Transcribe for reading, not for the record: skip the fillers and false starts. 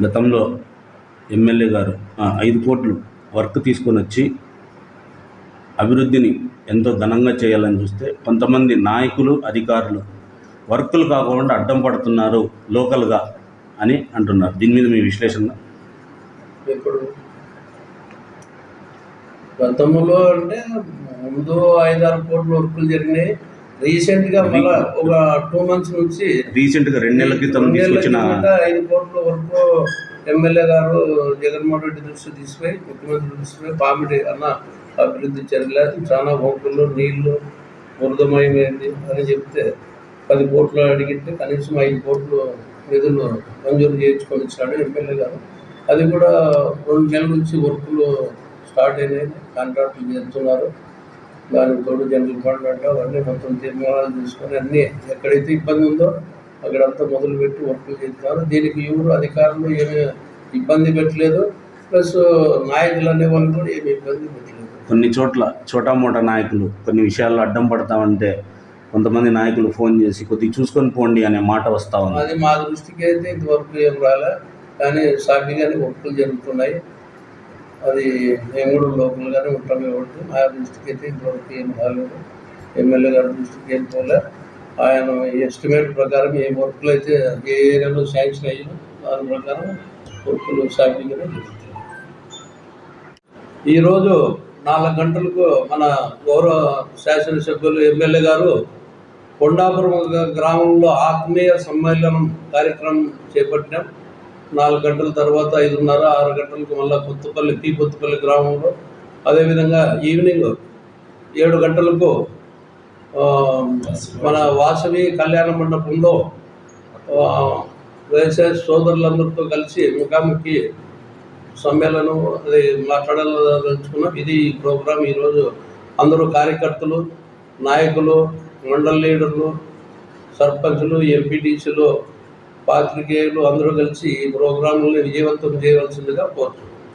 గతంలో ఎమ్మెల్యే గారు 5 కోట్లు వర్క్ తీసుకొని వచ్చి అభివృద్ధిని ఎంతో ఘనంగా చేయాలని చూస్తే కొంతమంది నాయకులు అధికారులు వర్కులు కాకుండా అడ్డం పడుతున్నారు లోకల్గా అని అంటున్నారు. దీని మీద మీ విశ్లేషణ? ఇప్పుడు గతంలో అంటే ముందు 5-6 కోట్ల వర్కులు జరిగినాయి. రీసెంట్గా మళ్ళీ ఒక 2 months నుంచి రీసెంట్గా 2 నెలల క్రితం తీసుకొచ్చిన 5 కోట్ల వరకు ఎమ్మెల్యే గారు జగన్మోహన్ రెడ్డి దృష్టి తీసుకుపోయి, ముఖ్యమంత్రి దృష్టిపోయి పామిడి అన్న అభివృద్ధి జరగలేదు, చాలా వంకులు నీళ్లు వృధమయమైంది అని చెప్తే 10 కోట్లు అడిగితే కనీసం 5 కోట్లు నిధులు మంజూరు చేయించుకొని ఇచ్చాడు ఎమ్మెల్యే గారు. అది కూడా 2 నెలల నుంచి వర్కులు స్టార్ట్ అయినాయి, కాంట్రాక్టులు చేస్తున్నారు. దానికి తోడు జనరల్ ఫండ్ అంటే అవన్నీ మొత్తం తీర్మానాలు తీసుకొని అన్నీ ఎక్కడైతే ఇబ్బంది ఉందో అక్కడంతా మొదలుపెట్టి వర్కులు చేస్తున్నారు. దీనికి ఎవరు అధికారులు ఏమీ ఇబ్బంది పెట్టలేదు, ప్లస్ నాయకులు అనే వాళ్ళు కూడా ఏమి ఇబ్బంది పెట్టలేదు. కొన్ని చోట్ల చోటామోటా నాయకులు కొన్ని విషయాల్లో అడ్డం పడతామంటే కొంతమంది నాయకులు ఫోన్ చేసి కొద్దిగా చూసుకొని పోండి అనే మాట వస్తూ ఉంది. అది మా దృష్టికి అయితే ఇంతవరకు ఏం రాలే, కానీ సాఫీగానే వర్కులు జరుగుతున్నాయి. అది మేము కూడా లోకల్గానే ఉంటాం కాబట్టి మా దృష్టికి అయితే ఇంతవరకు ఏం రాలేదు. ఎమ్మెల్యే గారి దృష్టికి ఏం పోలే. ఆయన ఎస్టిమేట్ ప్రకారం ఏ వర్కులు అయితే ఏ ఏరియాలో శాంక్షన్ అయ్యాయో దాని ప్రకారం వర్కులు సాఫీగానే జరుగుతాయి. ఈరోజు 4 గంటలకు మన గౌరవ శాసనసభ్యులు ఎమ్మెల్యే గారు కొండాపురం గ్రామంలో ఆత్మీయ సమ్మేళనం కార్యక్రమం చేపట్టినాం. 4 గంటల తర్వాత 5:30-6 గంటలకు మళ్ళీ కొత్తపల్లి గ్రామంలో, అదేవిధంగా ఈవినింగ్ 7 గంటలకు మన వాసవి కళ్యాణ మండపంలో వ్యవసాయ సోదరులందరితో కలిసి ముఖాముఖి సమ్మేళనం అది మాట్లాడాలనుకున్నాం. ఇది ప్రోగ్రాం. ఈరోజు అందరూ కార్యకర్తలు, నాయకులు, మండల లీడర్లు, సర్పంచులు, ఎంపీటీసీలు, పాత్రికేయులు అందరూ కలిసి ఈ ప్రోగ్రాంని విజయవంతం చేయవలసిందిగా కోరుతున్నాం.